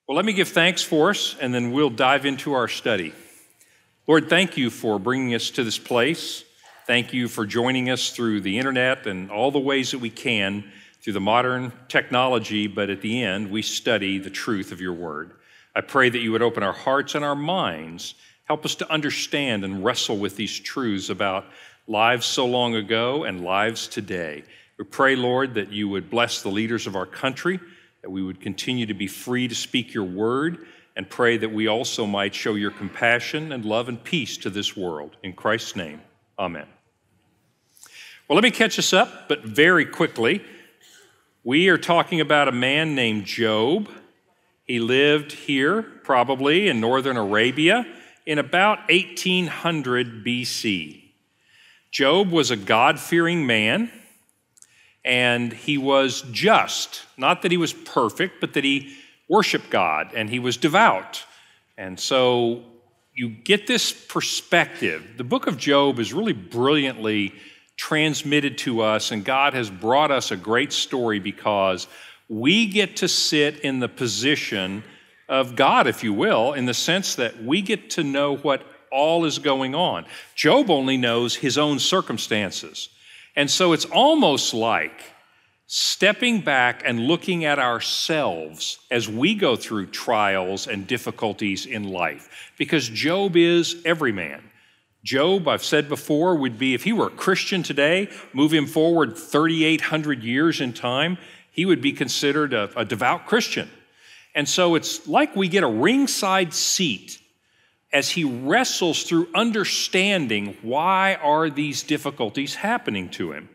Well, let me give thanks for us, and then we'll dive into our study. Lord, thank you for bringing us to this place. Thank you for joining us through the internet and all the ways that we can through the modern technology, but at the end, we study the truth of your word. I pray that you would open our hearts and our minds, help us to understand and wrestle with these truths about lives so long ago and lives today. We pray, Lord, that you would bless the leaders of our country, that we would continue to be free to speak your word, and pray that we also might show your compassion and love and peace to this world. In Christ's name, amen. Well, let me catch us up, but very quickly. We are talking about a man named Job. He lived here, probably in northern Arabia, in about 1800 BC. Job was a God-fearing man, and he was just. Not that he was perfect, but that he worshiped God, and he was devout. And so you get this perspective. The book of Job is really brilliantly transmitted to us, and God has brought us a great story because we get to sit in the position of God, if you will, in the sense that we get to know what all is going on. Job only knows his own circumstances. And so it's almost like stepping back and looking at ourselves as we go through trials and difficulties in life, because Job is every man. Job, I've said before, would be, if he were a Christian today, move him forward 3,800 years in time, he would be considered a devout Christian. And so it's like we get a ringside seat as he wrestles through understanding why are these difficulties happening to him.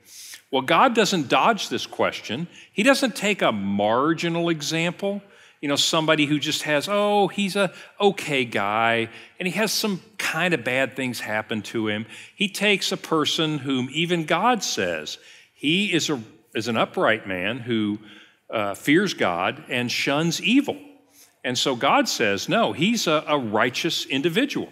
Well, God doesn't dodge this question. He doesn't take a marginal example, somebody who just has, he's a okay guy, and he has some kind of bad things happen to him. He takes a person whom even God says he is an upright man who fears God and shuns evil. And so God says, no, he's a righteous individual.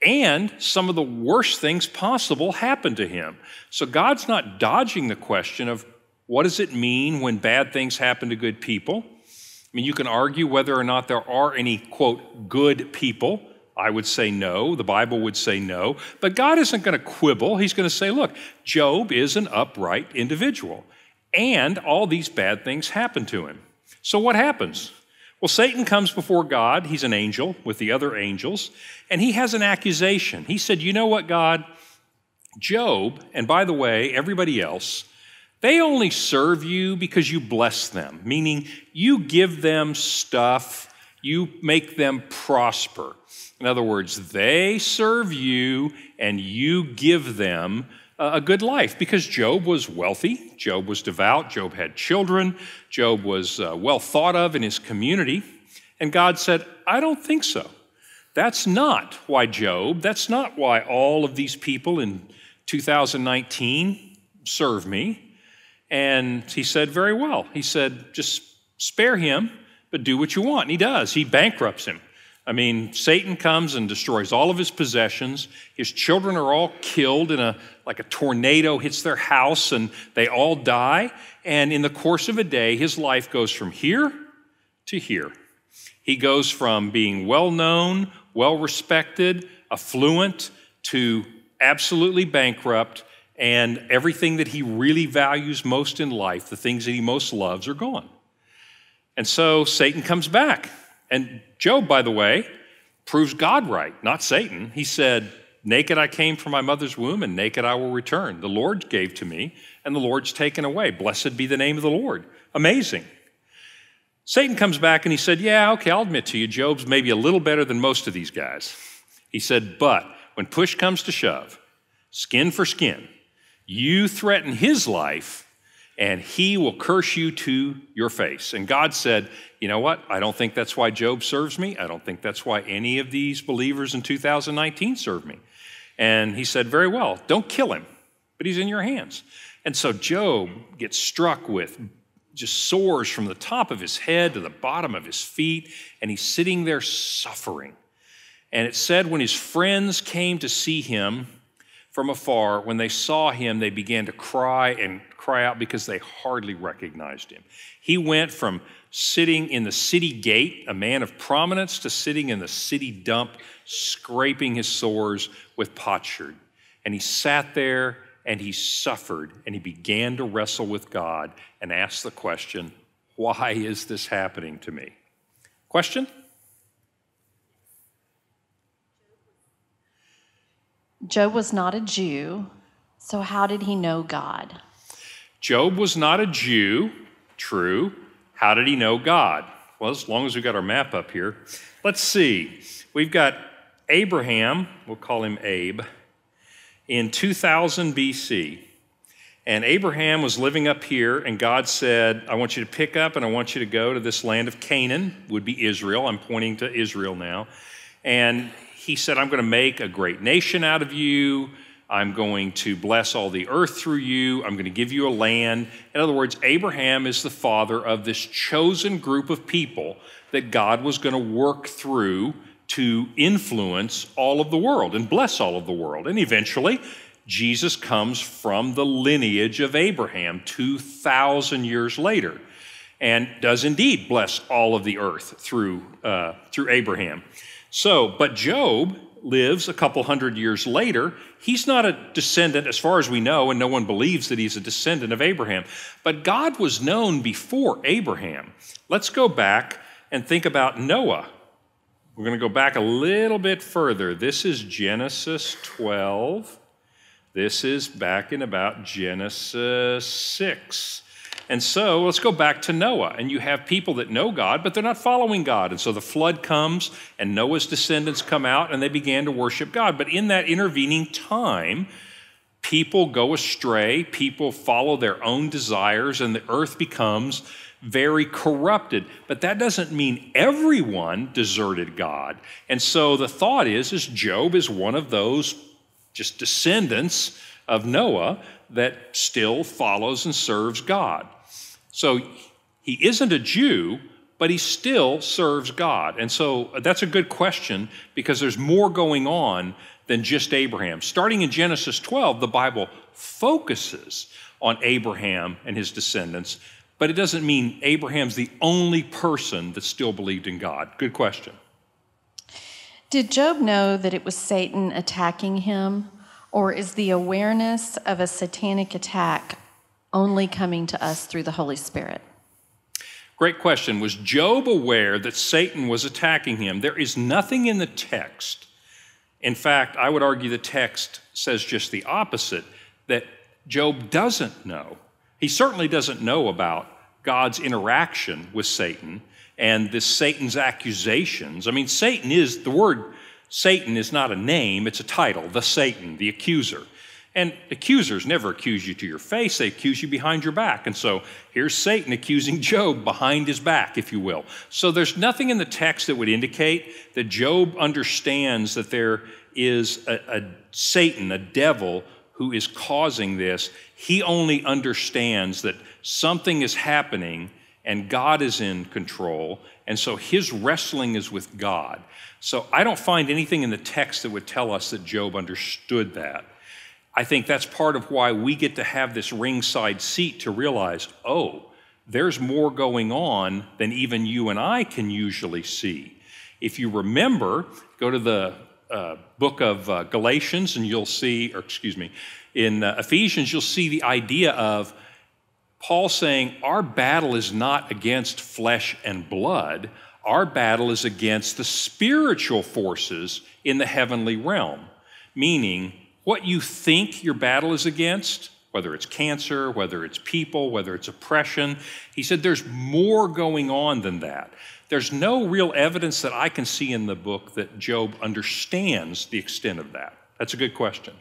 And some of the worst things possible happen to him. So God's not dodging the question of what does it mean when bad things happen to good people? I mean, you can argue whether or not there are any, quote, good people. I would say no. The Bible would say no. But God isn't going to quibble. He's going to say, look, Job is an upright individual. And all these bad things happen to him. So what happens? Well, Satan comes before God. He's an angel with the other angels, and he has an accusation. He said, you know what, God? Job, and by the way, everybody else, they only serve you because you bless them, meaning you give them stuff, you make them prosper. In other words, they serve you and you give them a good life, because Job was wealthy, Job was devout, Job had children, Job was well thought of in his community, and God said, I don't think so. That's not why Job, that's not why all of these people in 2019 serve me. And he said, very well. He said, just spare him, but do what you want. And he does. He bankrupts him. I mean, Satan comes and destroys all of his possessions. His children are all killed like a tornado hits their house, and they all die. And in the course of a day, his life goes from here to here. He goes from being well-known, well-respected, affluent, to absolutely bankrupt, and everything that he really values most in life, the things that he most loves, are gone. And so Satan comes back. And Job, by the way, proves God right, not Satan. He said, naked I came from my mother's womb, and naked I will return. The Lord gave to me, and the Lord's taken away. Blessed be the name of the Lord. Amazing. Satan comes back and he said, yeah, okay, I'll admit to you, Job's maybe a little better than most of these guys. He said, but when push comes to shove, skin for skin, you threaten his life, and he will curse you to your face. And God said, you know what? I don't think that's why Job serves me. I don't think that's why any of these believers in 2019 serve me. And he said, very well, don't kill him, but he's in your hands. And so Job gets struck with just sores from the top of his head to the bottom of his feet, and he's sitting there suffering. And it said when his friends came to see him from afar, when they saw him, they began to cry out because they hardly recognized him. He went from sitting in the city gate, a man of prominence, to sitting in the city dump, scraping his sores with potsherd. And he sat there and he suffered and he began to wrestle with God and ask the question, why is this happening to me? Question? Job was not a Jew, so how did he know God? Job was not a Jew, true. How did he know God? Well, as long as we've got our map up here, let's see. We've got Abraham, we'll call him Abe, in 2000 BC. And Abraham was living up here, and God said, I want you to pick up and I want you to go to this land of Canaan, would be Israel. I'm pointing to Israel now. And he said, I'm going to make a great nation out of you. I'm going to bless all the earth through you. I'm going to give you a land. In other words, Abraham is the father of this chosen group of people that God was going to work through to influence all of the world and bless all of the world. And eventually, Jesus comes from the lineage of Abraham 2,000 years later and does indeed bless all of the earth through Abraham. So, but Job lives a couple hundred years later. He's not a descendant as far as we know, and no one believes that he's a descendant of Abraham. But God was known before Abraham. Let's go back and think about Noah. We're going to go back a little bit further. This is Genesis 12. This is back in about Genesis 6. And so let's go back to Noah. And you have people that know God, but they're not following God. And so the flood comes, and Noah's descendants come out, and they began to worship God. But in that intervening time, people go astray, people follow their own desires, and the earth becomes very corrupted. But that doesn't mean everyone deserted God. And so the thought is Job is one of those just descendants of Noah that still follows and serves God. So he isn't a Jew, but he still serves God. And so that's a good question because there's more going on than just Abraham. Starting in Genesis 12, the Bible focuses on Abraham and his descendants, but it doesn't mean Abraham's the only person that still believed in God. Good question. Did Job know that it was Satan attacking him, or is the awareness of a satanic attack only coming to us through the Holy Spirit? Great question. Was Job aware that Satan was attacking him? There is nothing in the text. In fact, I would argue the text says just the opposite, that Job doesn't know. He certainly doesn't know about God's interaction with Satan and this Satan's accusations. I mean, the word Satan is not a name, it's a title, the Satan, the accuser. And accusers never accuse you to your face, they accuse you behind your back. And so here's Satan accusing Job behind his back, if you will. So there's nothing in the text that would indicate that Job understands that there is a Satan, a devil, who is causing this. He only understands that something is happening and God is in control, and so his wrestling is with God. So I don't find anything in the text that would tell us that Job understood that. I think that's part of why we get to have this ringside seat to realize, oh, there's more going on than even you and I can usually see. If you remember, go to the book of Galatians and you'll see, in Ephesians, you'll see the idea of Paul saying, our battle is not against flesh and blood. Our battle is against the spiritual forces in the heavenly realm. Meaning, what you think your battle is against, whether it's cancer, whether it's people, whether it's oppression, he said there's more going on than that. There's no real evidence that I can see in the book that Job understands the extent of that. That's a good question.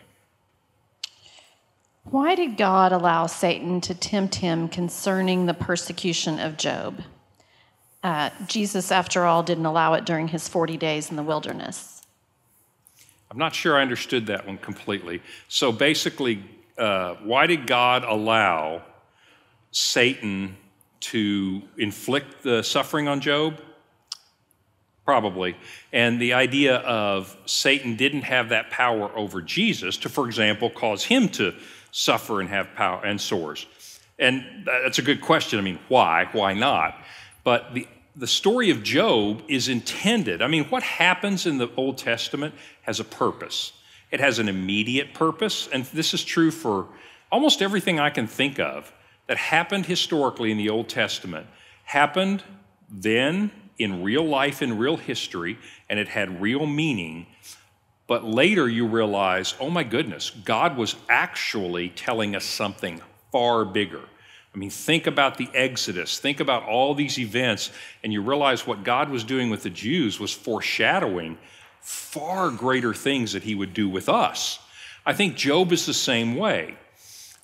Why did God allow Satan to tempt him concerning the persecution of Job? Jesus, after all, didn't allow it during his 40 days in the wilderness. I'm not sure I understood that one completely. So basically, why did God allow Satan to inflict the suffering on Job? Probably. And the idea of Satan didn't have that power over Jesus to, for example, cause him to suffer and have power and sores. And that's a good question. I mean, why? Why not? But the story of Job is intended. I mean, what happens in the Old Testament has a purpose. It has an immediate purpose, and this is true for almost everything I can think of that happened historically in the Old Testament, happened then in real life, in real history, and it had real meaning. But later you realize, oh my goodness, God was actually telling us something far bigger. I mean, think about the Exodus, think about all these events, and you realize what God was doing with the Jews was foreshadowing far greater things that he would do with us. I think Job is the same way.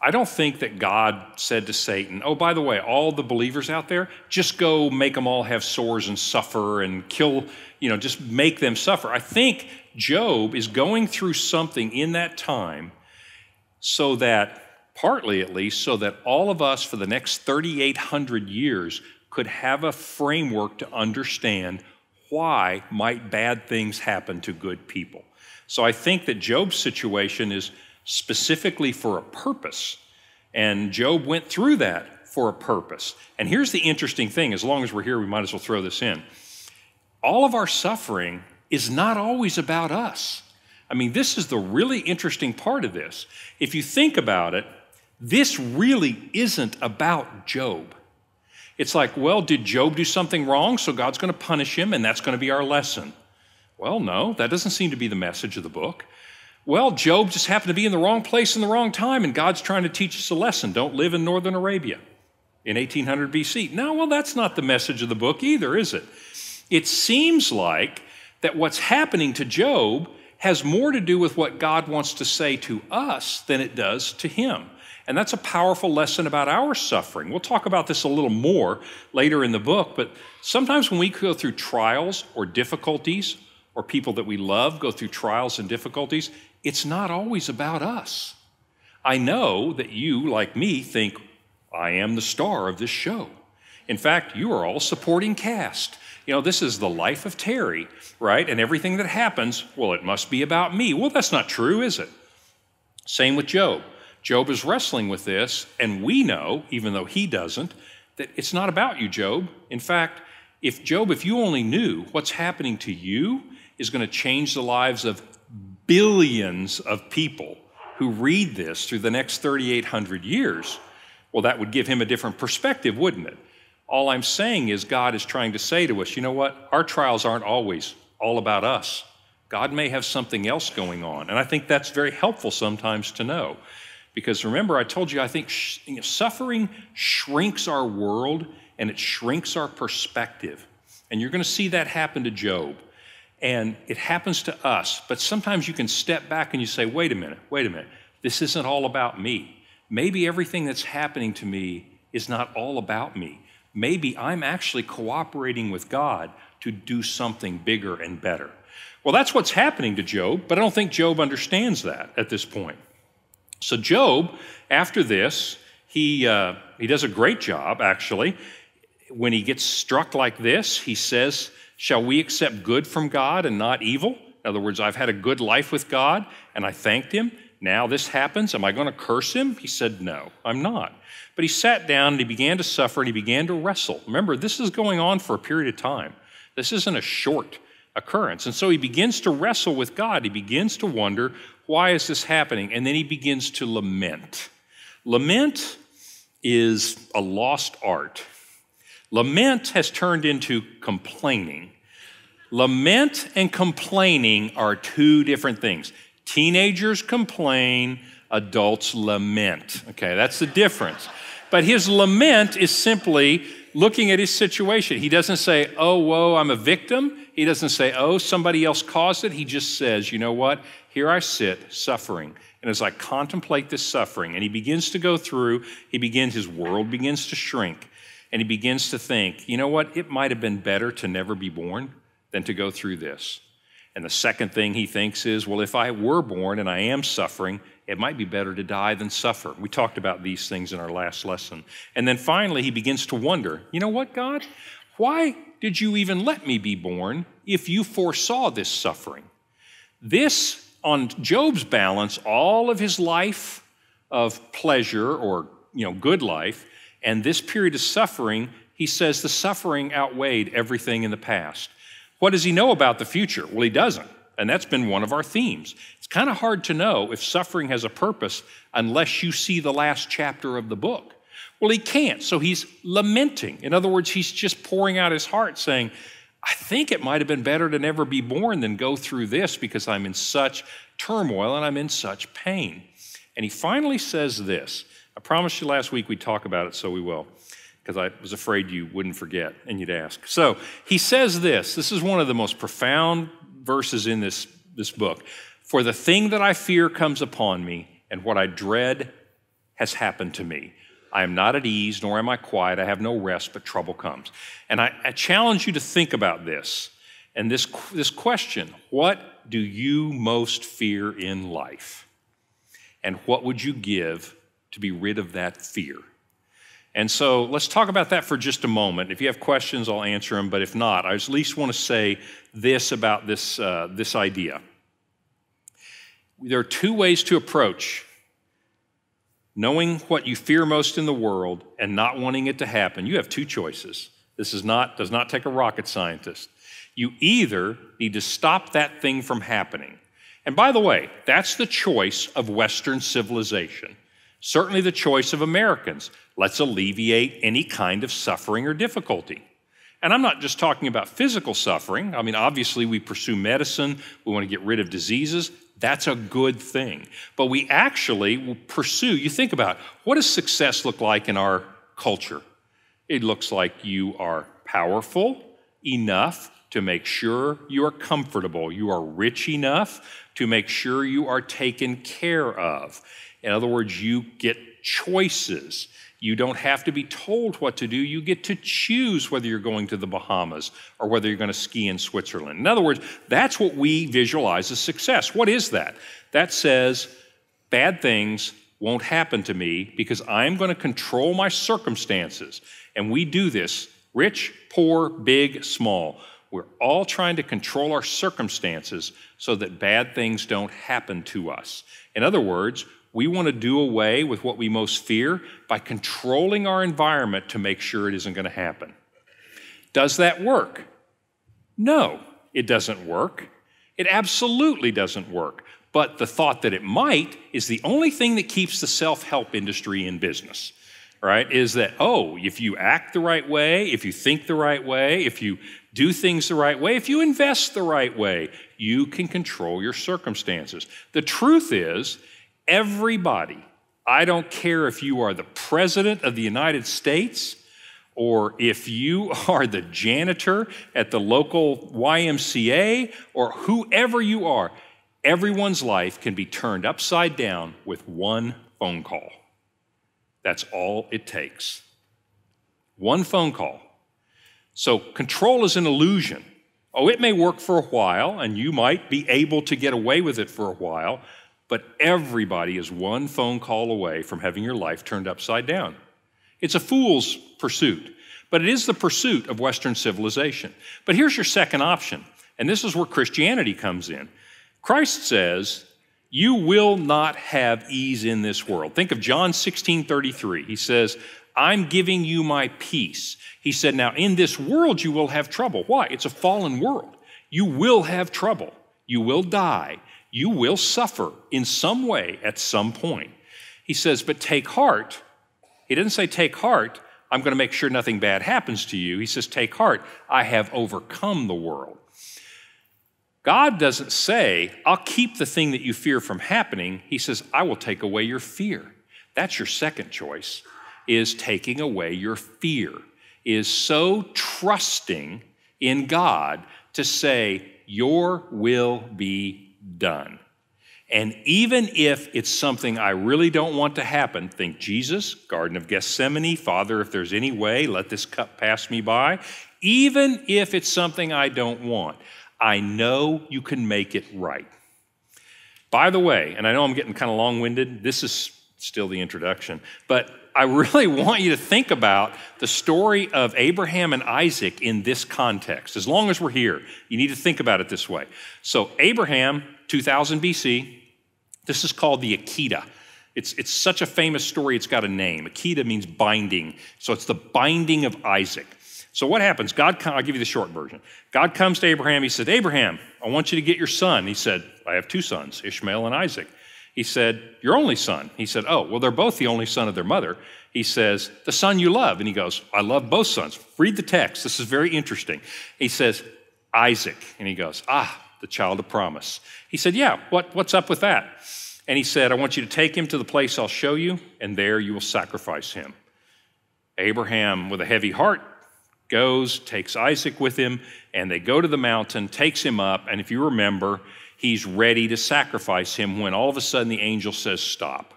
I don't think that God said to Satan, oh, by the way, all the believers out there, just go make them all have sores and suffer and kill, just make them suffer. I think Job is going through something in that time so that, partly at least, so that all of us for the next 3,800 years could have a framework to understand why might bad things happen to good people. So I think that Job's situation is specifically for a purpose, and Job went through that for a purpose. And here's the interesting thing, as long as we're here, we might as well throw this in. All of our suffering is not always about us. I mean, this is the really interesting part of this. If you think about it, this really isn't about Job. It's like, well, did Job do something wrong, so God's going to punish him, and that's going to be our lesson? Well, no, that doesn't seem to be the message of the book. Well, Job just happened to be in the wrong place in the wrong time, and God's trying to teach us a lesson. Don't live in northern Arabia in 1800 BC. No, well, that's not the message of the book either, is it? It seems like that what's happening to Job has more to do with what God wants to say to us than it does to him. And that's a powerful lesson about our suffering. We'll talk about this a little more later in the book, but sometimes when we go through trials or difficulties, or people that we love go through trials and difficulties, it's not always about us. I know that you, like me, think, I am the star of this show. In fact, you are all supporting cast. This is the life of Terry, right? And everything that happens, well, it must be about me. Well, that's not true, is it? Same with Job. Job is wrestling with this, and we know, even though he doesn't, that it's not about you, Job. In fact, if you only knew what's happening to you is going to change the lives of billions of people who read this through the next 3,800 years, well, that would give him a different perspective, wouldn't it? All I'm saying is God is trying to say to us, you know what? Our trials aren't always all about us. God may have something else going on. And I think that's very helpful sometimes to know. Because remember, I told you, I think suffering shrinks our world and it shrinks our perspective. And you're going to see that happen to Job. And it happens to us. But sometimes you can step back and you say, wait a minute. This isn't all about me. Maybe everything that's happening to me is not all about me. Maybe I'm actually cooperating with God to do something bigger and better. Well, that's what's happening to Job, but I don't think Job understands that at this point. So Job, after this, he does a great job, actually. When he gets struck like this, he says, shall we accept good from God and not evil? In other words, I've had a good life with God, and I thanked him. Now this happens. Am I going to curse him? He said, no, I'm not. But he sat down and he began to suffer and he began to wrestle. Remember, this is going on for a period of time. This isn't a short occurrence. And so he begins to wrestle with God. He begins to wonder, why is this happening? And then he begins to lament. Lament is a lost art. Lament has turned into complaining. Lament and complaining are two different things. Teenagers complain, adults lament. Okay, that's the difference. But his lament is simply looking at his situation. He doesn't say, oh, whoa, I'm a victim. He doesn't say, oh, somebody else caused it. He just says, you know what? Here I sit suffering. And as I contemplate this suffering, and he begins to go through, his world begins to shrink. And he begins to think, you know what? It might have been better to never be born than to go through this. And the second thing he thinks is, well, if I were born and I am suffering, it might be better to die than suffer. We talked about these things in our last lesson. And then finally, he begins to wonder, you know what, God? Why did you even let me be born if you foresaw this suffering? This, on Job's balance, all of his life of pleasure or, good life, and this period of suffering, he says the suffering outweighed everything in the past. What does he know about the future? Well, he doesn't, and that's been one of our themes. It's kind of hard to know if suffering has a purpose unless you see the last chapter of the book. Well, he can't, so he's lamenting. In other words, he's just pouring out his heart saying, I think it might have been better to never be born than go through this because I'm in such turmoil and I'm in such pain. And he finally says this. I promised you last week we'd talk about it, so we will, because I was afraid you wouldn't forget and you'd ask. So he says this. This is one of the most profound verses in this book. For the thing that I fear comes upon me, and what I dread has happened to me. I am not at ease, nor am I quiet. I have no rest, but trouble comes. And I challenge you to think about this and this question. What do you most fear in life? And what would you give to be rid of that fear? And so let's talk about that for just a moment. If you have questions, I'll answer them. But if not, I at least want to say this about this idea. There are two ways to approach knowing what you fear most in the world and not wanting it to happen. You have two choices. This does not take a rocket scientist. You either need to stop that thing from happening. And by the way, that's the choice of Western civilization. Certainly the choice of Americans. Let's alleviate any kind of suffering or difficulty. And I'm not just talking about physical suffering. I mean, obviously we pursue medicine. We want to get rid of diseases. That's a good thing. But we actually will pursue, you think about, what does success look like in our culture? It looks like you are powerful enough to make sure you are comfortable. You are rich enough to make sure you are taken care of. In other words, you get choices. You don't have to be told what to do. You get to choose whether you're going to the Bahamas or whether you're going to ski in Switzerland. In other words, that's what we visualize as success. What is that? That says bad things won't happen to me because I'm going to control my circumstances. And we do this, rich, poor, big, small. We're all trying to control our circumstances so that bad things don't happen to us. In other words, we want to do away with what we most fear by controlling our environment to make sure it isn't going to happen. Does that work? No, it doesn't work. It absolutely doesn't work. But the thought that it might is the only thing that keeps the self-help industry in business, right? Is that, if you act the right way, if you think the right way, if you do things the right way, if you invest the right way, you can control your circumstances. The truth is, everybody, I don't care if you are the President of the United States or if you are the janitor at the local YMCA or whoever you are, everyone's life can be turned upside down with one phone call. That's all it takes. One phone call. So control is an illusion. It may work for a while, and you might be able to get away with it for a while, but everybody is one phone call away from having your life turned upside down. It's a fool's pursuit, but it is the pursuit of Western civilization. But here's your second option, and this is where Christianity comes in. Christ says, you will not have ease in this world. Think of John 16:33. He says, I'm giving you my peace. He said, now in this world you will have trouble. Why? It's a fallen world. You will have trouble. You will die. You will suffer in some way at some point. He says, but take heart. He didn't say take heart, I'm going to make sure nothing bad happens to you. He says, take heart, I have overcome the world. God doesn't say, I'll keep the thing that you fear from happening. He says, I will take away your fear. That's your second choice, is taking away your fear, is so trusting in God to say, your will be done. And even if it's something I really don't want to happen, think Jesus, Garden of Gethsemane, Father, if there's any way, let this cup pass me by. Even if it's something I don't want, I know you can make it right. By the way, and I know I'm getting kind of long-winded, this is still the introduction, but I really want you to think about the story of Abraham and Isaac in this context. As long as we're here, you need to think about it this way. So Abraham, 2000 BC, this is called the Akedah. It's such a famous story, it's got a name. Akida means binding. So it's the binding of Isaac. So what happens? I'll give you the short version. God comes to Abraham. He said, Abraham, I want you to get your son. He said, I have two sons, Ishmael and Isaac. He said, your only son. He said, oh, well, they're both the only son of their mother. He says, the son you love. And he goes, I love both sons. Read the text. This is very interesting. He says, Isaac. And he goes, the child of promise. He said, yeah, what's up with that? And he said, I want you to take him to the place I'll show you, and there you will sacrifice him. Abraham, with a heavy heart, goes, takes Isaac with him, and they go to the mountain, takes him up, and if you remember, he's ready to sacrifice him when all of a sudden the angel says, stop.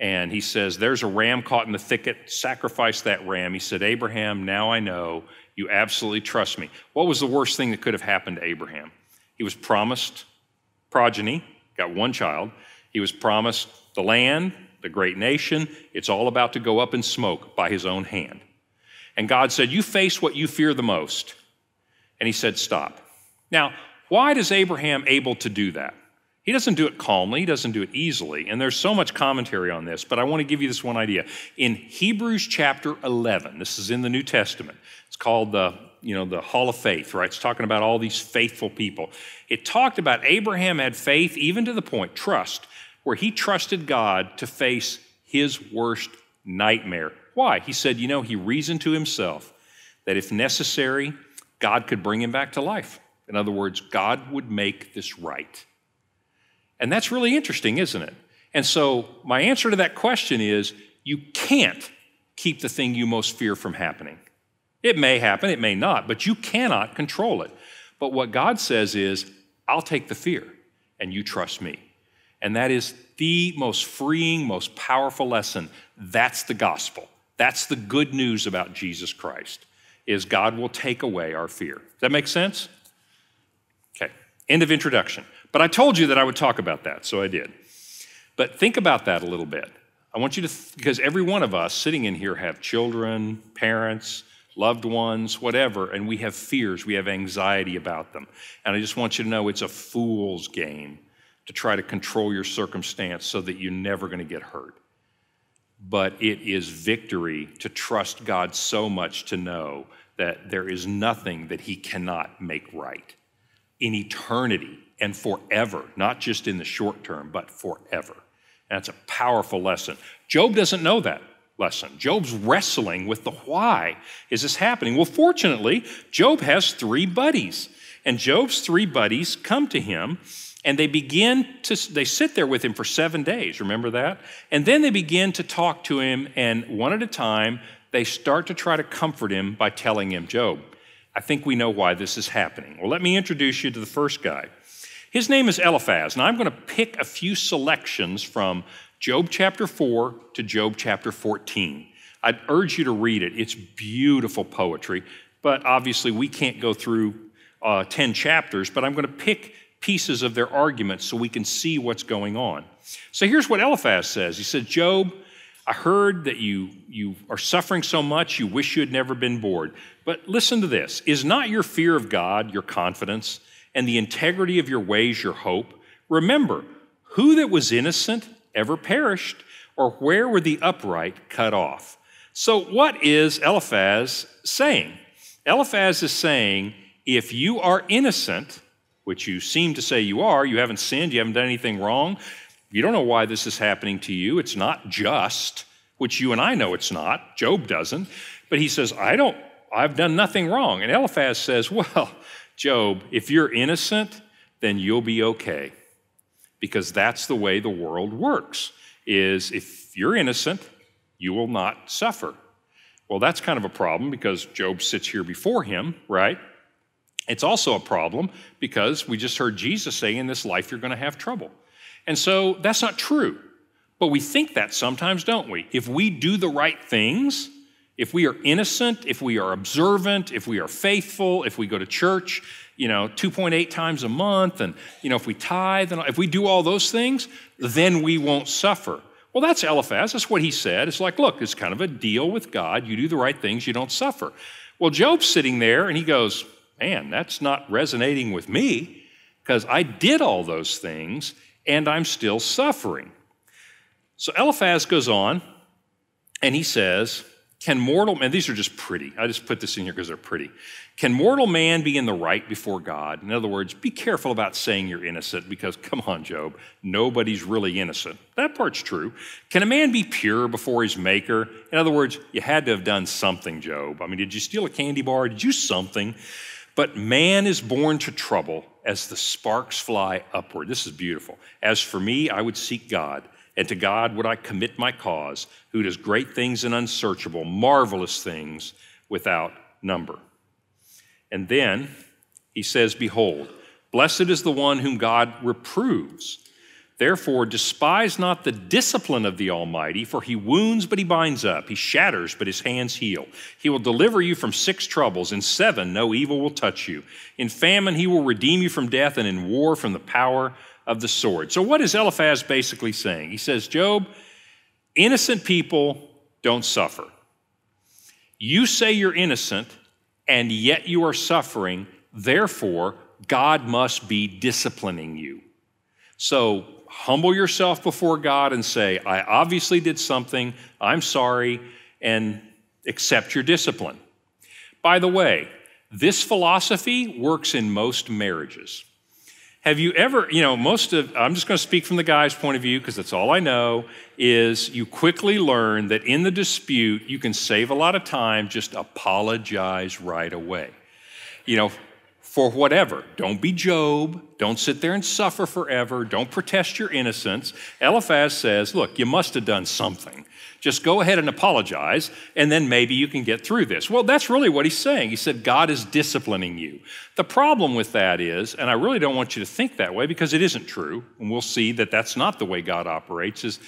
And he says, there's a ram caught in the thicket, sacrifice that ram. He said, Abraham, now I know you absolutely trust me. What was the worst thing that could have happened to Abraham? He was promised progeny, got one child. He was promised the land, the great nation. It's all about to go up in smoke by his own hand. And God said, you face what you fear the most. And he said, stop. Now, why is Abraham able to do that? He doesn't do it calmly. He doesn't do it easily. And there's so much commentary on this, but I want to give you this one idea. In Hebrews chapter 11, this is in the New Testament. It's called the Hall of Faith, right? It's talking about all these faithful people. It talked about Abraham had faith even to the point, trust, where he trusted God to face his worst nightmare. Why? He said, he reasoned to himself that if necessary, God could bring him back to life. In other words, God would make this right. And that's really interesting, isn't it? And so my answer to that question is, you can't keep the thing you most fear from happening. It may happen, it may not, but you cannot control it. But what God says is, I'll take the fear, and you trust me. And that is the most freeing, most powerful lesson. That's the gospel. That's the good news about Jesus Christ, is God will take away our fear. Does that make sense? Okay, end of introduction. But I told you that I would talk about that, so I did. But think about that a little bit. I want you to, because every one of us sitting in here have children, parents, loved ones, whatever, and we have fears, we have anxiety about them. And I just want you to know it's a fool's game to try to control your circumstance so that you're never going to get hurt. But it is victory to trust God so much to know that there is nothing that he cannot make right in eternity and forever, not just in the short term, but forever. And that's a powerful lesson. Job doesn't know that lesson. Job's wrestling with the why is this happening. Well, fortunately, Job has three buddies. And Job's three buddies come to him, and they sit there with him for 7 days. Remember that? And then they begin to talk to him, and one at a time, they start to try to comfort him by telling him, Job, I think we know why this is happening. Well, let me introduce you to the first guy. His name is Eliphaz. Now, I'm going to pick a few selections from Job chapter 4 to Job chapter 14. I'd urge you to read it. It's beautiful poetry, but obviously we can't go through 10 chapters, but I'm going to pick pieces of their arguments so we can see what's going on. So here's what Eliphaz says. He said, Job, I heard that you are suffering so much you wish you had never been born. But listen to this. Is not your fear of God your confidence, and the integrity of your ways your hope? Remember, who that was innocent ever perished, or where were the upright cut off? So what is Eliphaz saying? Eliphaz is saying, if you are innocent, which you seem to say you are, you haven't sinned, you haven't done anything wrong, you don't know why this is happening to you, it's not just, which you and I know it's not, Job doesn't, but he says, I've done nothing wrong. And Eliphaz says, well, Job, if you're innocent, then you'll be okay. Because that's the way the world works, is if you're innocent, you will not suffer. Well, that's kind of a problem because Job sits here before him, right? It's also a problem because we just heard Jesus say in this life you're going to have trouble. And so that's not true. But we think that sometimes, don't we? If we do the right things, if we are innocent, if we are observant, if we are faithful, if we go to church, 2.8 times a month, and, if we tithe, and if we do all those things, then we won't suffer. Well, that's Eliphaz. That's what he said. It's like, look, it's kind of a deal with God. You do the right things, you don't suffer. Well, Job's sitting there, and he goes, man, that's not resonating with me because I did all those things, and I'm still suffering. So Eliphaz goes on, and he says, can mortal man, these are just pretty. I just put this in here because they're pretty. Can mortal man be in the right before God? In other words, be careful about saying you're innocent because, come on, Job, nobody's really innocent. That part's true. Can a man be pure before his maker? In other words, you had to have done something, Job. I mean, did you steal a candy bar? Did you something? But man is born to trouble as the sparks fly upward. This is beautiful. As for me, I would seek God, and to God would I commit my cause, who does great things and unsearchable, marvelous things without number. And then he says, behold, blessed is the one whom God reproves. Therefore, despise not the discipline of the Almighty, for he wounds, but he binds up. He shatters, but his hands heal. He will deliver you from 6 troubles. In 7, no evil will touch you. In famine, he will redeem you from death, and in war, from the power of the sword. So what is Eliphaz basically saying? He says, Job, innocent people don't suffer. You say you're innocent, and yet you are suffering. Therefore, God must be disciplining you. So humble yourself before God and say, I obviously did something, I'm sorry, and accept your discipline. By the way, this philosophy works in most marriages. Have you ever, I'm just going to speak from the guy's point of view because that's all I know, is you quickly learn that in the dispute, you can save a lot of time, just apologize right away. For whatever. Don't be Job. Don't sit there and suffer forever. Don't protest your innocence. Eliphaz says, look, you must have done something. Just go ahead and apologize, and then maybe you can get through this. Well, that's really what he's saying. He said, God is disciplining you. The problem with that is, and I really don't want you to think that way because it isn't true, and we'll see that that's not the way God operates, is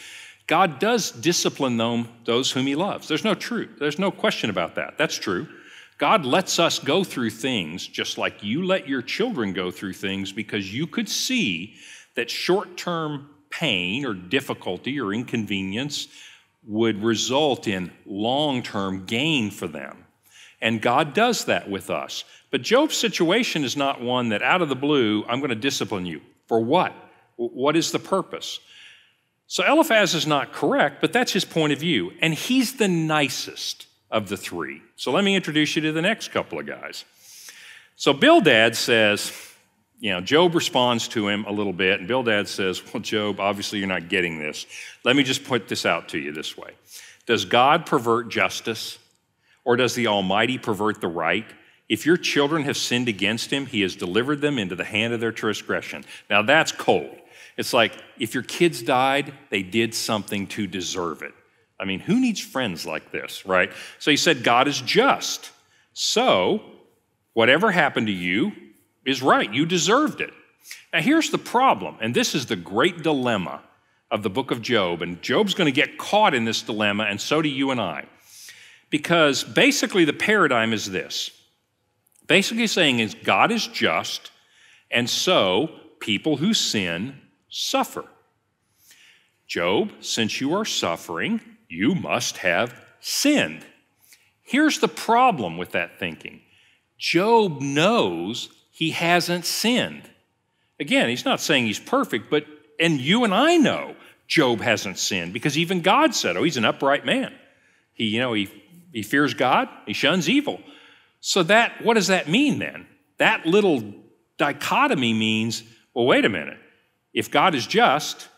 God does discipline those whom he loves. There's no question about that. That's true. God lets us go through things just like you let your children go through things because you could see that short-term pain or difficulty or inconvenience would result in long-term gain for them. And God does that with us. But Job's situation is not one that out of the blue, I'm going to discipline you. For what? What is the purpose? So Eliphaz is not correct, but that's his point of view. And he's the nicest of the 3. So let me introduce you to the next couple of guys. So Bildad says, Job responds to him a little bit, and Bildad says, well, Job, obviously you're not getting this. Let me just put this out to you this way. Does God pervert justice, or does the Almighty pervert the right? If your children have sinned against him, he has delivered them into the hand of their transgression. Now that's cold. It's like if your kids died, they did something to deserve it. I mean, who needs friends like this, right? So he said, God is just. So whatever happened to you is right. You deserved it. Now here's the problem, and this is the great dilemma of the book of Job, and Job's going to get caught in this dilemma, and so do you and I. Because basically the paradigm is this. Basically saying is God is just, and so people who sin suffer. Job, since you are suffering, you must have sinned. Here's the problem with that thinking. Job knows he hasn't sinned. Again, he's not saying he's perfect, and you and I know Job hasn't sinned because even God said, he's an upright man. He fears God, he shuns evil. So what does that mean then? That little dichotomy means, well, wait a minute. If God is just,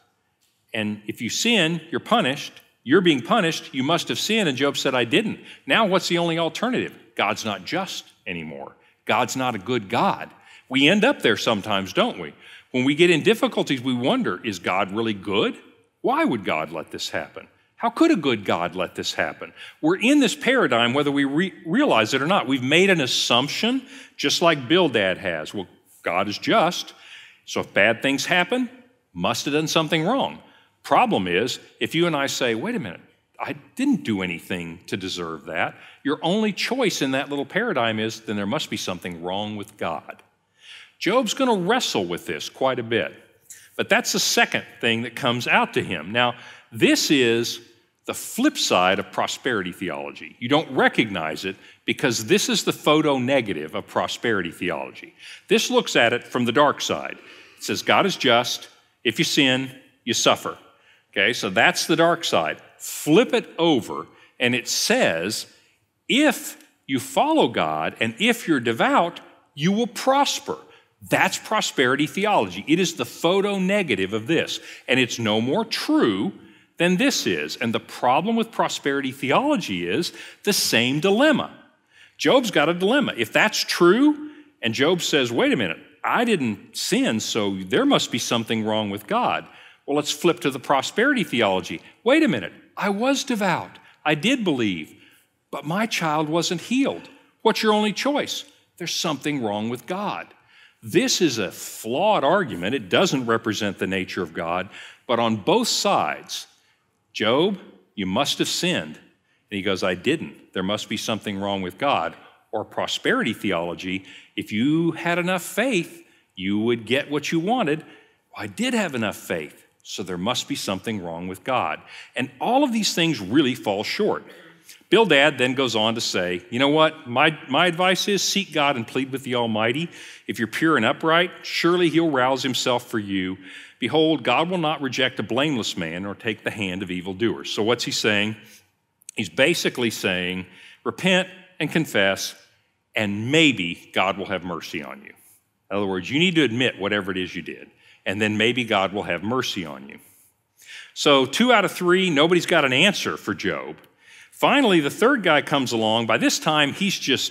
and if you sin, you're punished, you're being punished, you must have sinned, and Job said, I didn't. Now what's the only alternative? God's not just anymore. God's not a good God. We end up there sometimes, don't we? When we get in difficulties, we wonder, is God really good? Why would God let this happen? How could a good God let this happen? We're in this paradigm whether we realize it or not. We've made an assumption, just like Bildad has. Well, God is just, so if bad things happen, must have done something wrong. Problem is, if you and I say, wait a minute, I didn't do anything to deserve that, your only choice in that little paradigm is, then there must be something wrong with God. Job's going to wrestle with this quite a bit. But that's the second thing that comes out to him. Now, this is the flip side of prosperity theology. You don't recognize it because this is the photo negative of prosperity theology. This looks at it from the dark side. It says God is just. If you sin, you suffer. Okay, so that's the dark side. Flip it over, and it says, if you follow God and if you're devout, you will prosper. That's prosperity theology. It is the photo negative of this, and it's no more true than this is. And the problem with prosperity theology is the same dilemma. Job's got a dilemma. If that's true, and Job says, wait a minute, I didn't sin, so there must be something wrong with God. Well, let's flip to the prosperity theology. Wait a minute, I was devout. I did believe, but my child wasn't healed. What's your only choice? There's something wrong with God. This is a flawed argument. It doesn't represent the nature of God, but on both sides, Job, you must have sinned. And he goes, I didn't. There must be something wrong with God. Or prosperity theology, if you had enough faith, you would get what you wanted. Well, I did have enough faith, so there must be something wrong with God. And all of these things really fall short. Bildad then goes on to say, you know what? My advice is seek God and plead with the Almighty. If you're pure and upright, surely he'll rouse himself for you. Behold, God will not reject a blameless man or take the hand of evildoers. So what's he saying? He's basically saying, repent and confess, and maybe God will have mercy on you. In other words, you need to admit whatever it is you did, and then maybe God will have mercy on you. So 2 out of 3, nobody's got an answer for Job. Finally, the third guy comes along. By this time, he's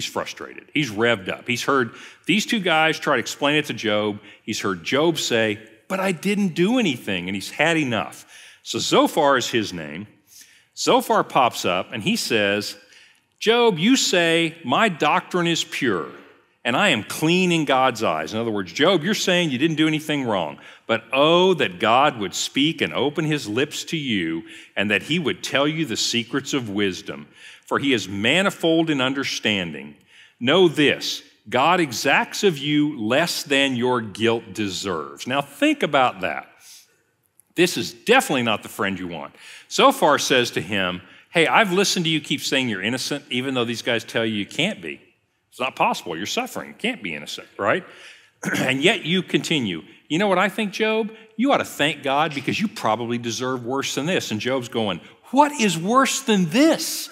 frustrated. He's revved up. He's heard these 2 guys try to explain it to Job. He's heard Job say, but I didn't do anything, and he's had enough. So Zophar is his name. Zophar pops up, and he says, Job, you say, my doctrine is pure, and I am clean in God's eyes. In other words, Job, you're saying you didn't do anything wrong, but oh, that God would speak and open his lips to you, and that he would tell you the secrets of wisdom, for he is manifold in understanding. Know this, God exacts of you less than your guilt deserves. Now think about that. This is definitely not the friend you want. Zophar says to him, hey, I've listened to you keep saying you're innocent, even though these guys tell you can't be. It's not possible. You're suffering. You can't be innocent, right? And yet you continue. You know what I think, Job? You ought to thank God because you probably deserve worse than this. And Job's going, what is worse than this?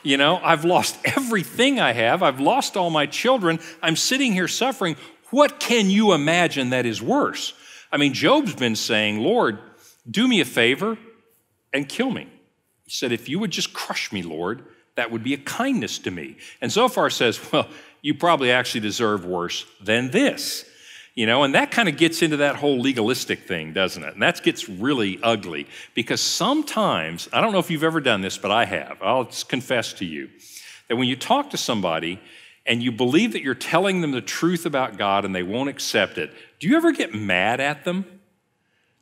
You know, I've lost everything I have. I've lost all my children. I'm sitting here suffering. What can you imagine that is worse? I mean, Job's been saying, Lord, do me a favor and kill me. He said, if you would just crush me, Lord, that would be a kindness to me. And Zophar says, well, you probably actually deserve worse than this. You know, and that kind of gets into that whole legalistic thing, doesn't it? And that gets really ugly because sometimes, I don't know if you've ever done this, but I have. I'll just confess to you that when you talk to somebody and you believe that you're telling them the truth about God and they won't accept it, do you ever get mad at them?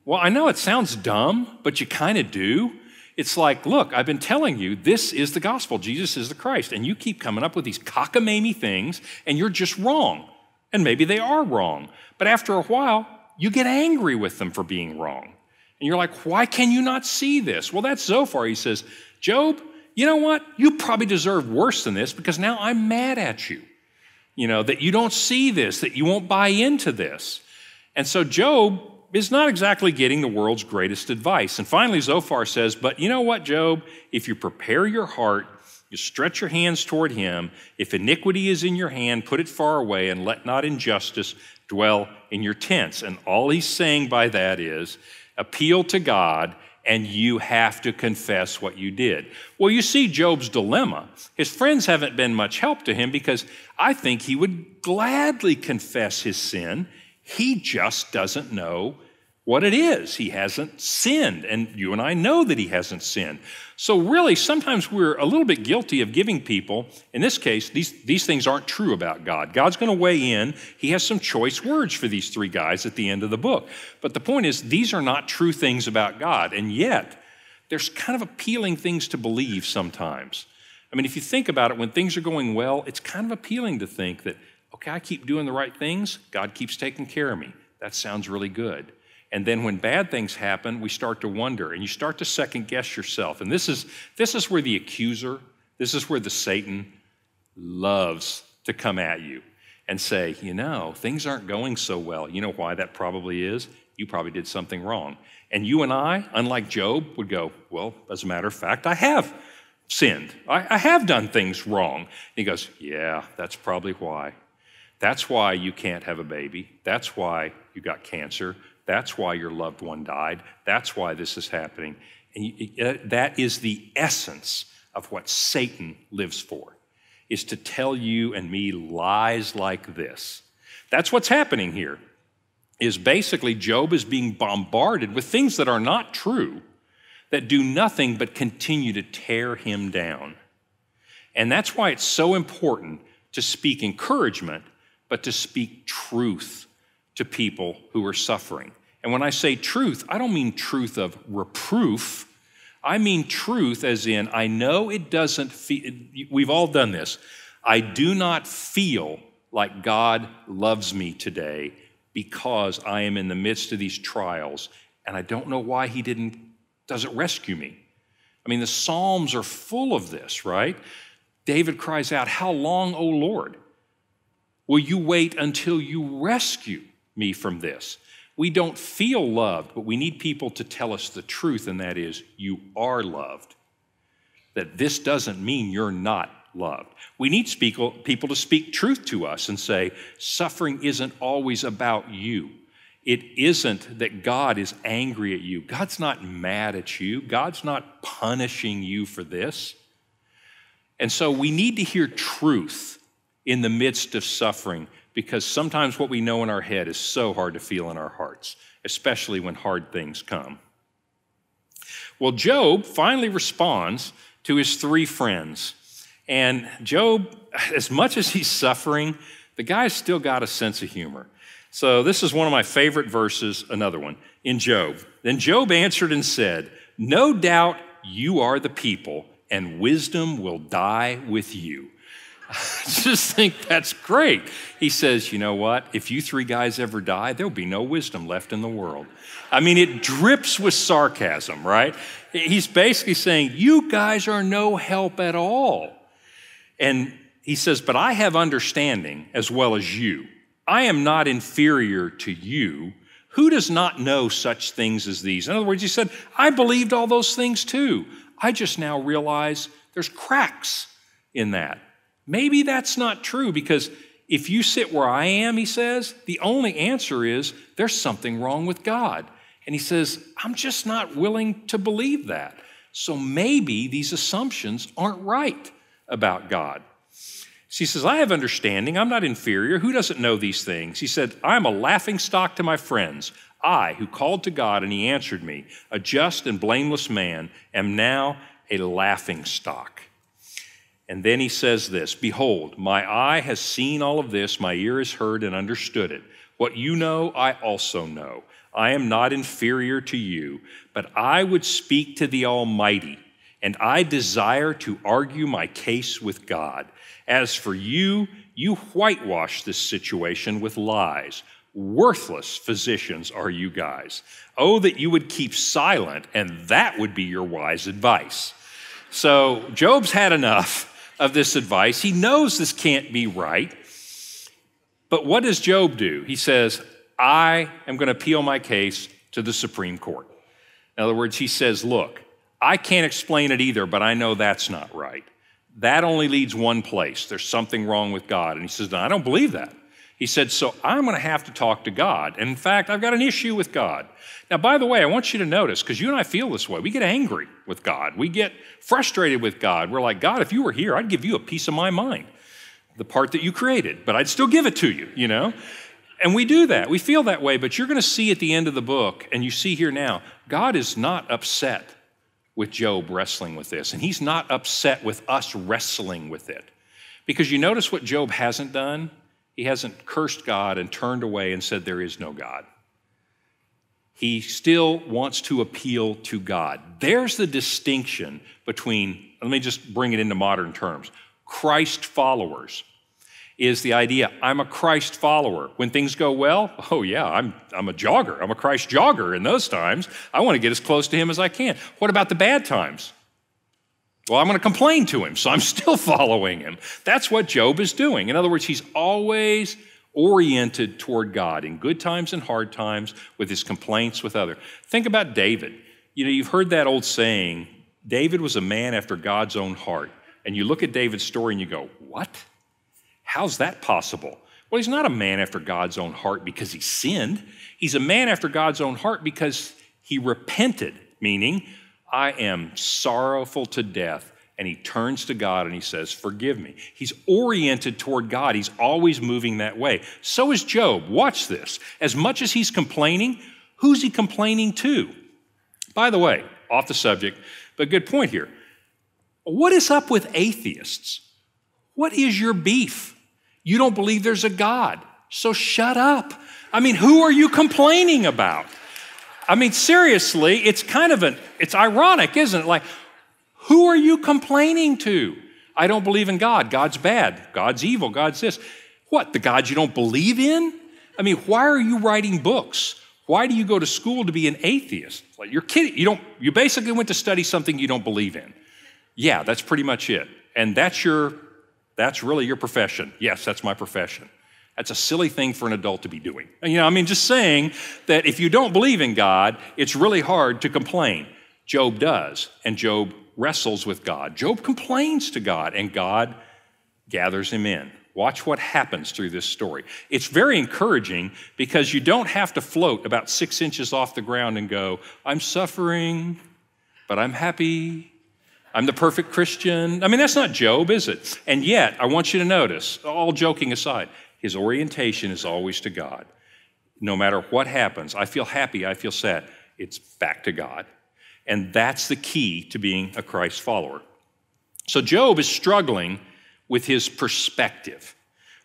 Well, I know it sounds dumb, but you kind of do. It's like, look, I've been telling you this is the gospel. Jesus is the Christ. And you keep coming up with these cockamamie things, and you're just wrong. And maybe they are wrong. But after a while, you get angry with them for being wrong. And you're like, why can you not see this? Well, that's Zophar. He says, Job, you know what? You probably deserve worse than this because now I'm mad at you. You know, that you don't see this, that you won't buy into this. And so Job is not exactly getting the world's greatest advice. And finally, Zophar says, but you know what, Job? If you prepare your heart, you stretch your hands toward him, if iniquity is in your hand, put it far away, and let not injustice dwell in your tents. And all he's saying by that is, appeal to God, and you have to confess what you did. Well, you see Job's dilemma. His friends haven't been much help to him because I think he would gladly confess his sin. He just doesn't know what it is. He hasn't sinned, and you and I know that he hasn't sinned. So really, sometimes we're a little bit guilty of giving people, in this case, these things aren't true about God. God's going to weigh in. He has some choice words for these 3 guys at the end of the book. But the point is, these are not true things about God, and yet there's kind of appealing things to believe sometimes. I mean, if you think about it, when things are going well, it's kind of appealing to think that, okay, I keep doing the right things, God keeps taking care of me. That sounds really good. And then when bad things happen, we start to wonder, and you start to second guess yourself. And this is where the accuser, this is where the Satan loves to come at you and say, you know, things aren't going so well. You know why that probably is? you probably did something wrong. And you and I, unlike Job, would go, well, as a matter of fact, I have sinned. I have done things wrong. And he goes, yeah, that's probably why. That's why you can't have a baby. That's why you got cancer. That's why your loved one died. That's why this is happening. And that is the essence of what Satan lives for, is to tell you and me lies like this. That's what's happening here, is basically Job is being bombarded with things that are not true, that do nothing but continue to tear him down. And that's why it's so important to speak encouragement, but to speak truth to people who are suffering. And when I say truth, I don't mean truth of reproof. I mean truth as in, I know it doesn't feel, we've all done this. I do not feel like God loves me today because I am in the midst of these trials, and I don't know why he doesn't rescue me. I mean, the Psalms are full of this, right? David cries out, how long, O Lord, will you wait until you rescue me from this? We don't feel loved, but we need people to tell us the truth, and that is, you are loved. That this doesn't mean you're not loved. We need people to speak truth to us and say, suffering isn't always about you. It isn't that God is angry at you. God's not mad at you. God's not punishing you for this. And so we need to hear truth in the midst of suffering, because sometimes what we know in our head is so hard to feel in our hearts, especially when hard things come. Well, Job finally responds to his three friends. And Job, as much as he's suffering, the guy's still got a sense of humor. So this is one of my favorite verses, another one, in Job. Then Job answered and said, no doubt you are the people, and wisdom will die with you. I just think that's great. He says, you know what? If you three guys ever die, there'll be no wisdom left in the world. I mean, it drips with sarcasm, right? He's basically saying, you guys are no help at all. And he says, but I have understanding as well as you. I am not inferior to you. Who does not know such things as these? In other words, he said, I believed all those things too. I just now realize there's cracks in that. Maybe that's not true, because if you sit where I am, he says, the only answer is there's something wrong with God. And he says, I'm just not willing to believe that. So maybe these assumptions aren't right about God. She says, I have understanding. I'm not inferior. Who doesn't know these things? He said, I'm a laughing stock to my friends. I, who called to God and he answered me, a just and blameless man, am now a laughing stock. And then he says this, behold, my eye has seen all of this, my ear has heard and understood it. What you know, I also know. I am not inferior to you, but I would speak to the Almighty, and I desire to argue my case with God. As for you, you whitewash this situation with lies. Worthless physicians are you guys. Oh, that you would keep silent, and that would be your wise advice. So Job's had enough of this advice. He knows this can't be right. But what does Job do? He says, I am going to appeal my case to the Supreme Court. In other words, he says, look, I can't explain it either, but I know that's not right. That only leads one place. There's something wrong with God. And he says, no, I don't believe that. He said, so I'm going to have to talk to God. And in fact, I've got an issue with God. Now, by the way, I want you to notice, because you and I feel this way. We get angry with God. We get frustrated with God. We're like, God, if you were here, I'd give you a piece of my mind, the part that you created, but I'd still give it to you, you know? And we do that. We feel that way, but you're going to see at the end of the book, and you see here now, God is not upset with Job wrestling with this, and he's not upset with us wrestling with it. Because you notice what Job hasn't done? He hasn't cursed God and turned away and said there is no God. He still wants to appeal to God. There's the distinction between, let me just bring it into modern terms, Christ followers is the idea, I'm a Christ follower. When things go well, oh yeah, I'm a jogger. I'm a Christ jogger in those times. I want to get as close to him as I can. What about the bad times? Well, I'm going to complain to him, so I'm still following him. That's what Job is doing. In other words, he's always oriented toward God in good times and hard times, with his complaints with others. Think about David. You've heard that old saying, David was a man after God's own heart. And you look at David's story and you go, what? How's that possible? Well, he's not a man after God's own heart because he sinned. He's a man after God's own heart because he repented, meaning, I am sorrowful to death. And he turns to God and he says, forgive me. He's oriented toward God. He's always moving that way. So is Job. Watch this. As much as he's complaining, who's he complaining to? By the way, off the subject, but good point here. What is up with atheists? What is your beef? You don't believe there's a God, so shut up. I mean, who are you complaining about? I mean, seriously, it's ironic, isn't it? Like, who are you complaining to? I don't believe in God. God's bad. God's evil. God's this. What, the God you don't believe in? I mean, why are you writing books? Why do you go to school to be an atheist? Like, you're kidding. You basically went to study something you don't believe in. Yeah, that's pretty much it. And that's really your profession. Yes, that's my profession. That's a silly thing for an adult to be doing. Just saying that if you don't believe in God, it's really hard to complain. Job does, and Job wrestles with God. Job complains to God, and God gathers him in. Watch what happens through this story. It's very encouraging because you don't have to float about 6 inches off the ground and go, I'm suffering, but I'm happy. I'm the perfect Christian. I mean, that's not Job, is it? And yet, I want you to notice, all joking aside, his orientation is always to God. No matter what happens, I feel happy, I feel sad, it's back to God. And that's the key to being a Christ follower. So Job is struggling with his perspective,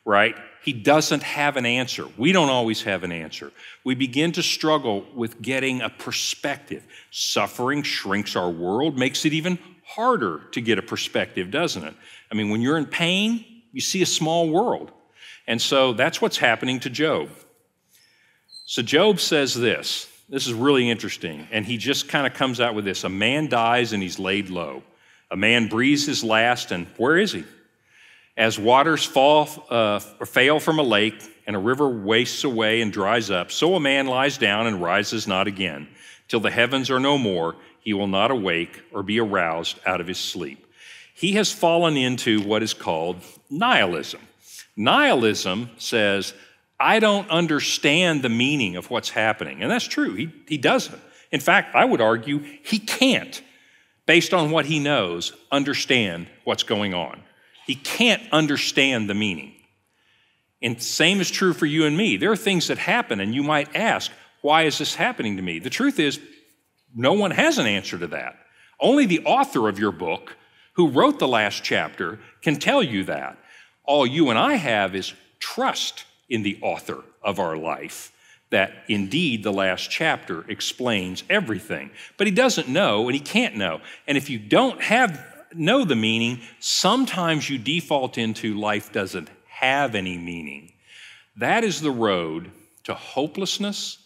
right? He doesn't have an answer. We don't always have an answer. We begin to struggle with getting a perspective. Suffering shrinks our world, makes it even harder to get a perspective, doesn't it? I mean, when you're in pain, you see a small world. And so that's what's happening to Job. So Job says this. This is really interesting, and he just kind of comes out with this. A man dies and he's laid low. A man breathes his last, and where is he? As waters fail from a lake and a river wastes away and dries up, so a man lies down and rises not again. Till the heavens are no more, he will not awake or be aroused out of his sleep. He has fallen into what is called nihilism. Nihilism says, I don't understand the meaning of what's happening. And that's true, he doesn't. In fact, I would argue he can't, based on what he knows, understand what's going on. He can't understand the meaning. And the same is true for you and me. There are things that happen, and you might ask, why is this happening to me? The truth is, no one has an answer to that. Only the author of your book, who wrote the last chapter, can tell you that. All you and I have is trust in the author of our life, that indeed the last chapter explains everything. But he doesn't know, and he can't know. And if you don't know the meaning, sometimes you default into life doesn't have any meaning. That is the road to hopelessness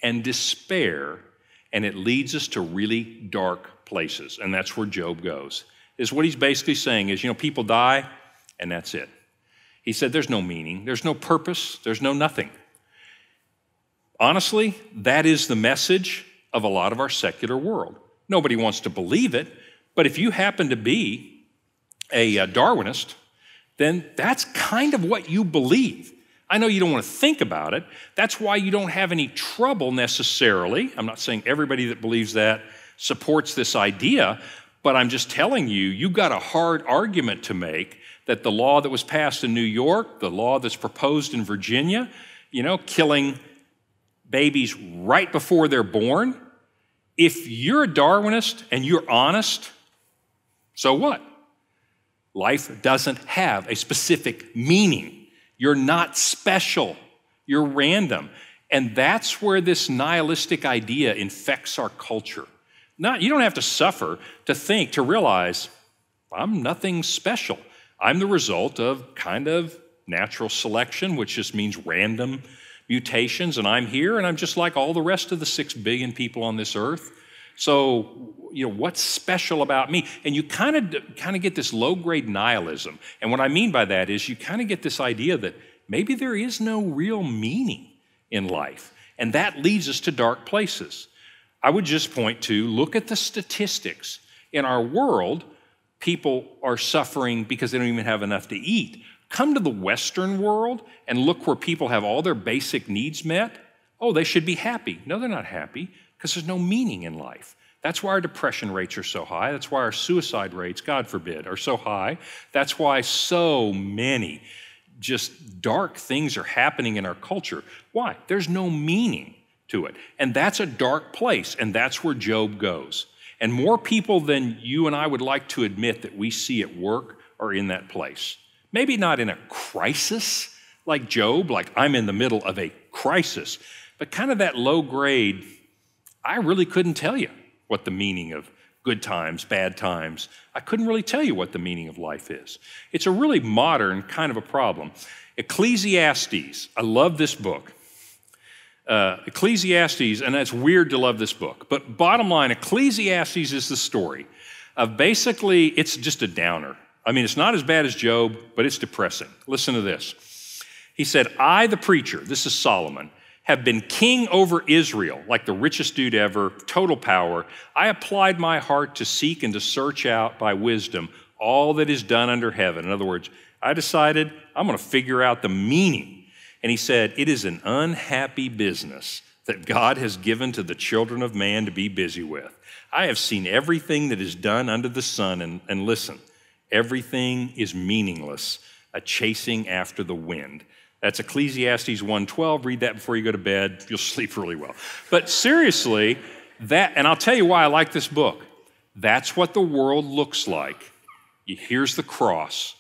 and despair, and it leads us to really dark places. And that's where Job goes. Is what he's basically saying is, people die, and that's it. He said, there's no meaning, there's no purpose, there's no nothing. Honestly, that is the message of a lot of our secular world. Nobody wants to believe it, but if you happen to be a Darwinist, then that's kind of what you believe. I know you don't want to think about it. That's why you don't have any trouble necessarily. I'm not saying everybody that believes that supports this idea, but I'm just telling you, you've got a hard argument to make that the law that was passed in New York, the law that's proposed in Virginia, killing babies right before they're born, if you're a Darwinist and you're honest, so what? Life doesn't have a specific meaning. You're not special. You're random. And that's where this nihilistic idea infects our culture. You don't have to suffer to realize, I'm nothing special. I'm the result of kind of natural selection, which just means random mutations, and I'm here, and I'm just like all the rest of the 6 billion people on this earth. So, what's special about me? And you kind of get this low-grade nihilism. And what I mean by that is you kind of get this idea that maybe there is no real meaning in life. And that leads us to dark places. I would just point to, look at the statistics. In our world, people are suffering because they don't even have enough to eat. Come to the Western world and look where people have all their basic needs met. Oh, they should be happy. No, they're not happy because there's no meaning in life. That's why our depression rates are so high. That's why our suicide rates, God forbid, are so high. That's why so many just dark things are happening in our culture. Why? There's no meaning to it. And that's a dark place, and that's where Job goes. And more people than you and I would like to admit that we see at work are in that place. Maybe not in a crisis like Job, like I'm in the middle of a crisis, but kind of that low grade, I really couldn't tell you what the meaning of good times, bad times. I couldn't really tell you what the meaning of life is. It's a really modern kind of a problem. Ecclesiastes, I love this book. Ecclesiastes, and that's weird to love this book, but bottom line, Ecclesiastes is the story of basically, it's just a downer. I mean, it's not as bad as Job, but it's depressing. Listen to this. He said, I, the preacher, this is Solomon, have been king over Israel, like the richest dude ever, total power. I applied my heart to seek and to search out by wisdom all that is done under heaven. In other words, I decided I'm going to figure out the meaning. And he said, it is an unhappy business that God has given to the children of man to be busy with. I have seen everything that is done under the sun, and listen, everything is meaningless, a chasing after the wind. That's Ecclesiastes 1:12. Read that before you go to bed. You'll sleep really well. But seriously, and I'll tell you why I like this book. That's what the world looks like. Here's the cross,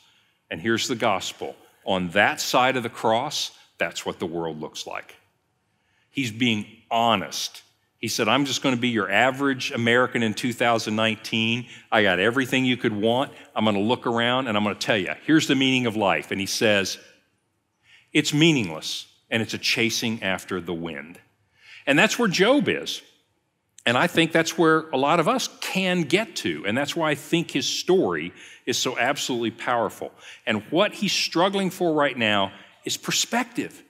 and here's the gospel. On that side of the cross, that's what the world looks like. He's being honest. He said, I'm just going to be your average American in 2019. I got everything you could want. I'm going to look around, and I'm going to tell you, here's the meaning of life. And he says, it's meaningless, and it's a chasing after the wind. And that's where Job is. And I think that's where a lot of us can get to. And that's why I think his story is so absolutely powerful. And what he's struggling for right now is perspective.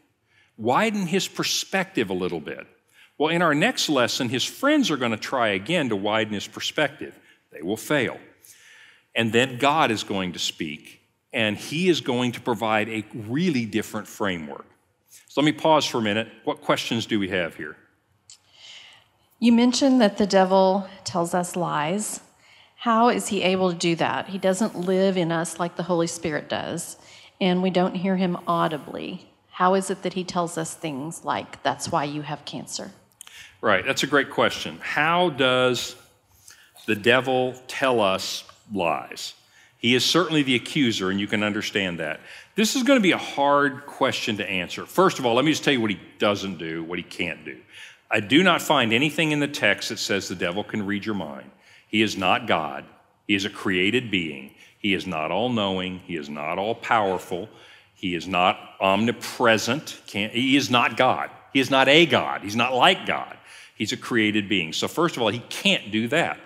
Widen his perspective a little bit. Well, in our next lesson, his friends are going to try again to widen his perspective. They will fail. And then God is going to speak. And he is going to provide a really different framework. So let me pause for a minute. What questions do we have here? You mentioned that the devil tells us lies. How is he able to do that? He doesn't live in us like the Holy Spirit does, and we don't hear him audibly. How is it that he tells us things like, that's why you have cancer? Right, that's a great question. How does the devil tell us lies? He is certainly the accuser, and you can understand that. This is going to be a hard question to answer. First of all, let me just tell you what he doesn't do, what he can't do. I do not find anything in the text that says the devil can read your mind. He is not God. He is a created being. He is not all-knowing. He is not all-powerful. He is not omnipresent. He is not God. He is not a God. He's not like God. He's a created being. So first of all, he can't do that.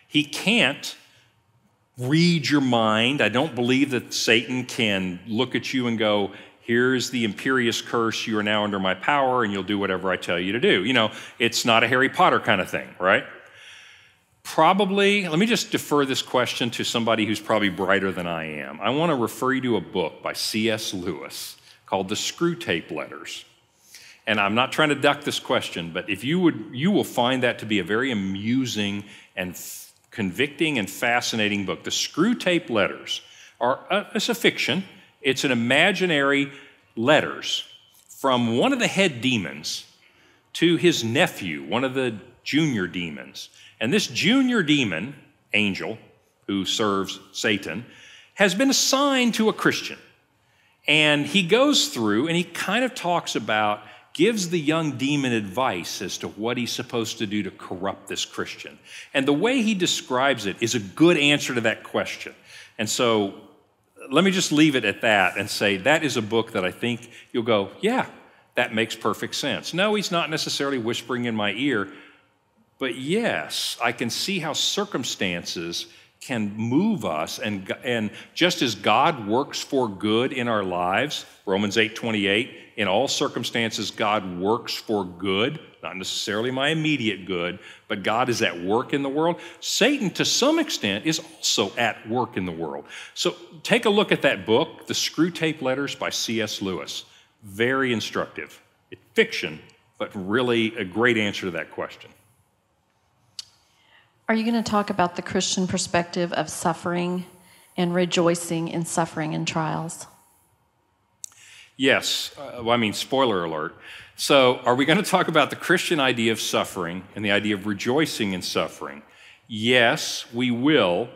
He can't read your mind. I don't believe that Satan can look at you and go, here's the imperious curse, you are now under my power, and you'll do whatever I tell you to do. You know, it's not a Harry Potter kind of thing, right? Probably, let me just defer this question to somebody who's probably brighter than I am. I want to refer you to a book by C.S. Lewis called The Screwtape Letters. And I'm not trying to duck this question, but if you will find that to be a very amusing and convicting and fascinating book. The Screwtape Letters it's a fiction. It's an imaginary letters from one of the head demons to his nephew, one of the junior demons. And this junior demon, angel, who serves Satan, has been assigned to a Christian. And he goes through and he kind of talks about, gives the young demon advice as to what he's supposed to do to corrupt this Christian. And the way he describes it is a good answer to that question. And so let me just leave it at that and say that is a book that I think you'll go, yeah, that makes perfect sense. No, he's not necessarily whispering in my ear, but yes, I can see how circumstances can move us, and just as God works for good in our lives, Romans 8:28, in all circumstances God works for good, not necessarily my immediate good, but God is at work in the world. Satan, to some extent, is also at work in the world. So take a look at that book, The Screwtape Letters by C.S. Lewis. Very instructive. It's fiction, but really a great answer to that question. Are you going to talk about the Christian perspective of suffering and rejoicing in suffering and trials? Yes. Spoiler alert. So are we going to talk about the Christian idea of suffering and the idea of rejoicing in suffering? Yes, we will.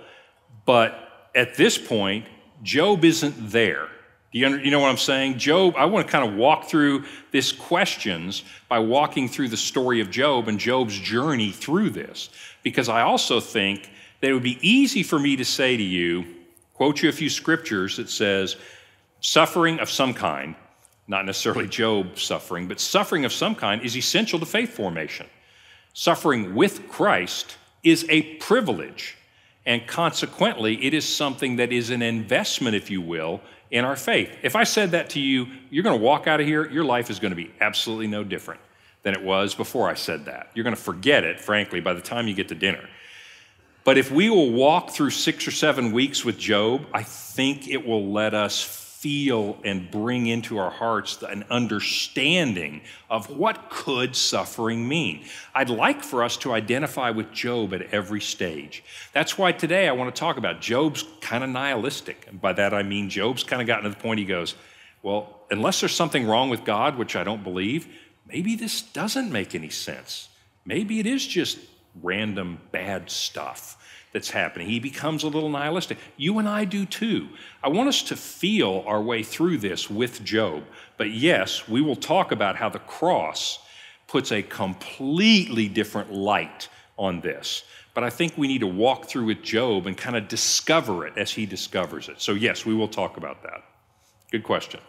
But at this point, Job isn't there. You know what I'm saying? Job, I want to kind of walk through these questions by walking through the story of Job and Job's journey through this. Because I also think that it would be easy for me to say to you, quote you a few scriptures that says, suffering of some kind, not necessarily Job's suffering, but suffering of some kind is essential to faith formation. Suffering with Christ is a privilege, and consequently, it is something that is an investment, if you will, in our faith. If I said that to you, you're going to walk out of here, your life is going to be absolutely no different than it was before I said that. You're going to forget it, frankly, by the time you get to dinner. But if we will walk through 6 or 7 weeks with Job, I think it will let us feel and bring into our hearts an understanding of what could suffering mean. I'd like for us to identify with Job at every stage. That's why today I want to talk about Job's kind of nihilistic. And by that I mean Job's kind of gotten to the point he goes, well, unless there's something wrong with God, which I don't believe, maybe this doesn't make any sense. Maybe it is just random bad stuff that's happening. He becomes a little nihilistic. You and I do too. I want us to feel our way through this with Job. But yes, we will talk about how the cross puts a completely different light on this. But I think we need to walk through with Job and kind of discover it as he discovers it. So yes, we will talk about that. Good question.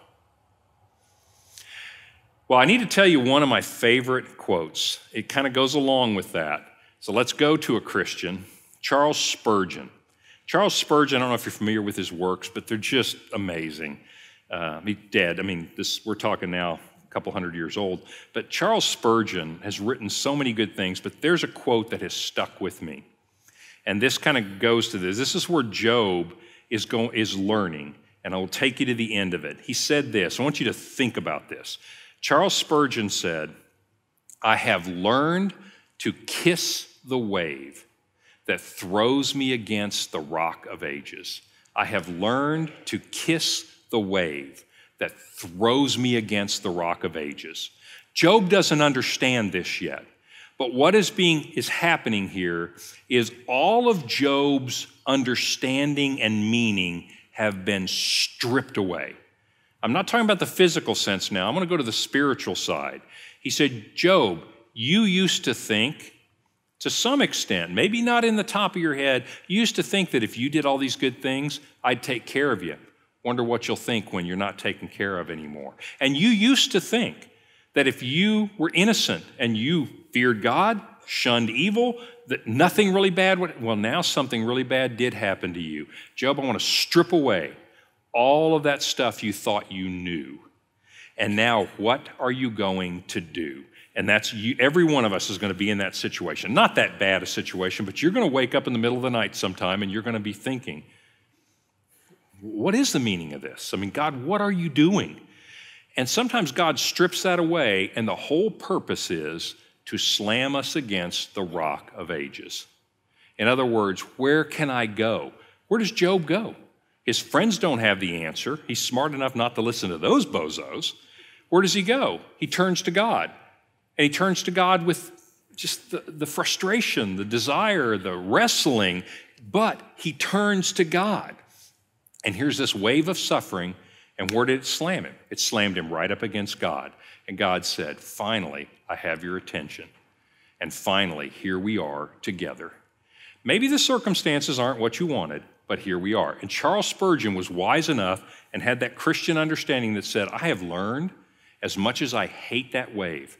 Well, I need to tell you one of my favorite quotes. It kind of goes along with that. So let's go to a Christian, Charles Spurgeon. Charles Spurgeon, I don't know if you're familiar with his works, but they're just amazing. He's dead. We're talking now a couple hundred years old. But Charles Spurgeon has written so many good things, but there's a quote that has stuck with me. And this kind of goes to this. This is where Job is learning, and I will take you to the end of it. He said this. I want you to think about this. Charles Spurgeon said, I have learned to kiss the wave that throws me against the rock of ages. I have learned to kiss the wave that throws me against the rock of ages. Job doesn't understand this yet, but what is happening here is all of Job's understanding and meaning have been stripped away. I'm not talking about the physical sense now. I'm going to go to the spiritual side. He said, Job, you used to think, to some extent, maybe not in the top of your head, you used to think that if you did all these good things, I'd take care of you. Wonder what you'll think when you're not taken care of anymore. And you used to think that if you were innocent and you feared God, shunned evil, that nothing really bad would, well, now something really bad did happen to you. Job, I want to strip away all of that stuff you thought you knew. And now what are you going to do? And that's you, every one of us is going to be in that situation. Not that bad a situation, but you're going to wake up in the middle of the night sometime and you're going to be thinking, what is the meaning of this? God, what are you doing? And sometimes God strips that away, and the whole purpose is to slam us against the rock of ages. In other words, where can I go? Where does Job go? His friends don't have the answer. He's smart enough not to listen to those bozos. Where does he go? He turns to God. And he turns to God with just the frustration, the desire, the wrestling, but he turns to God. And here's this wave of suffering, and where did it slam him? It slammed him right up against God. And God said, finally, I have your attention. And finally, here we are together. Maybe the circumstances aren't what you wanted, but here we are. And Charles Spurgeon was wise enough and had that Christian understanding that said, I have learned, as much as I hate that wave,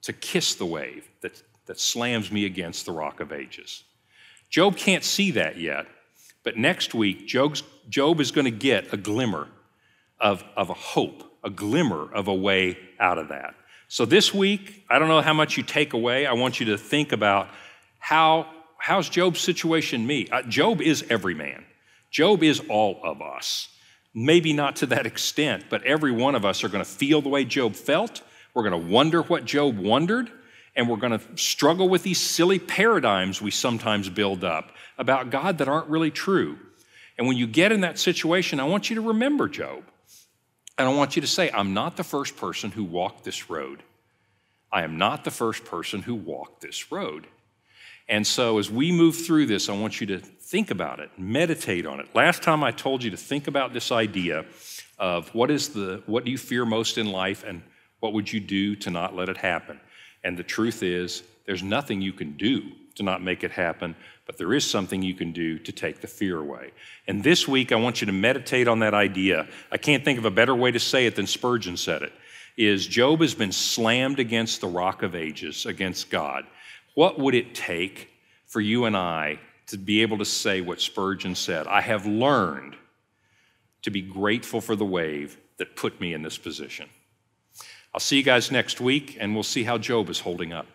to kiss the wave that slams me against the rock of ages. Job can't see that yet, but next week, Job is going to get a glimmer of a hope, a glimmer of a way out of that. So this week, I don't know how much you take away. I want you to think about how's Job's situation me? Job is every man. Job is all of us. Maybe not to that extent, but every one of us are going to feel the way Job felt. We're going to wonder what Job wondered, and we're going to struggle with these silly paradigms we sometimes build up about God that aren't really true. And when you get in that situation, I want you to remember Job. And I want you to say, I'm not the first person who walked this road. I am not the first person who walked this road. And so as we move through this, I want you to think about it, meditate on it. Last time I told you to think about this idea of what do you fear most in life and what would you do to not let it happen? And the truth is, there's nothing you can do to not make it happen, but there is something you can do to take the fear away. And this week, I want you to meditate on that idea. I can't think of a better way to say it than Spurgeon said it, is Job has been slammed against the rock of ages, against God. What would it take for you and I to be able to say what Spurgeon said? I have learned to be grateful for the wave that put me in this position. I'll see you guys next week, and we'll see how Job is holding up.